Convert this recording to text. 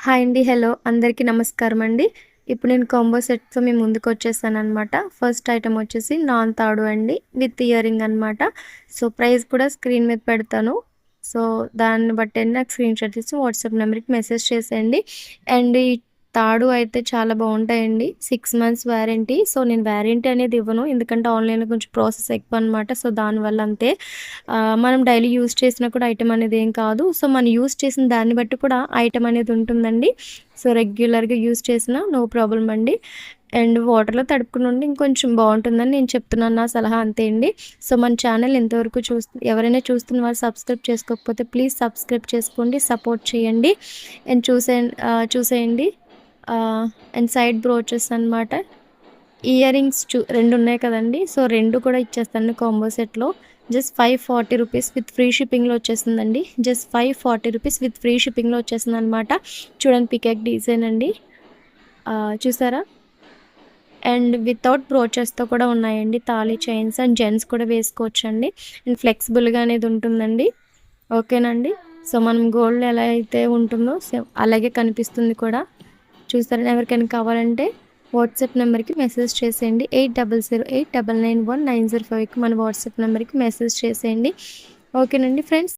Hi అండి. Hello! అందరికీ నమస్కారం అండి. ఇప్పుడు నేను కాంబో సెట్‌తో మీ ముందుకొచ్చేసాననమాట. ఫస్ట్ ఐటెమ్ వచ్చేసి నాన్ తాడు అండి విత్ ఇయర్ రింగ్ అనమాట. సో, ప్రైస్ కూడా స్క్రీన్ మీద పెడతాను. సో, దాన్ని బట్టండి నాకు స్క్రీన్‌షాట్ తీసి వాట్సాప్ నెంబర్‌కి మెసేజ్ చేసేయండి. అండ్ ఈ తాడు అయితే చాలా బావుంటాయండి. 6 మంత్స్ వారంటీ. సో, నేను వారంటీ అనేది ఇవ్వను. ఎందుకంటే ఆన్‌లైన్‌లో కొంచెం ప్రాసెస్ ఎక్కువనమాట. సో, దానివల్ల అంతే. మనం డైలీ యూజ్ చేసినా కూడా ఐటెమ్ అనేది ఏం కాదు. సో, మనం యూజ్ చేసిన దాన్ని బట్టి కూడా ఐటెమ్ అనేది ఉంటుందండి. సో, రెగ్యులర్‌గా యూజ్ చేసినా నో ప్రాబ్లమ్ అండి. అండ్ వాటర్‌లో తడుపుకొని ఉండి ఇంకొంచెం బావుంటుందని నేను చెప్తున్నాను. నా సలహా అంతే అండి. సో, మన ఛానల్ ఇంతవరకు ఎవరైనా చూస్తున్న వారు సబ్స్క్రైబ్ చేసుకోకపోతే ప్లీజ్ సబ్స్క్రైబ్ చేసుకోండి. సపోర్ట్ చేయండి. అండ్ చూసేయండి. అండ్ సైడ్ బ్రోచెస్ అనమాట. ఇయర్ రింగ్స్ 2 ఉన్నాయి కదండీ! సో, 2 కూడా ఇచ్చేస్తాను కాంబో సెట్‌లో. జస్ట్ 540 రూపీస్ విత్ ఫ్రీ షిప్పింగ్‌లో వచ్చేసిందండి. జస్ట్ 540 రూపీస్ విత్ ఫ్రీ షిప్పింగ్‌లో వచ్చేసిందనమాట. చూడండి పికాక్ డిజైన్ అండి. చూసారా? అండ్ వితౌట్ బ్రోచెస్‌తో కూడా ఉన్నాయండి. తాళి చైన్స్ అండ్ జెంట్స్ కూడా వేసుకోవచ్చండి. అండ్ ఫ్లెక్సిబుల్‌గా అనేది ఉంటుందండి. ఓకేనండి. సో, మనం గోల్డ్ ఎలా అయితే ఉంటుందో సేమ్ అలాగే కనిపిస్తుంది కూడా. చూసారా? ఎవరికైనా కావాలంటే వాట్సాప్ నెంబర్‌కి మెసేజ్ చేసేయండి. 8008991905కి మన వాట్సాప్ నెంబర్‌కి మెసేజ్ చేసేయండి. ఓకేనండి ఫ్రెండ్స్.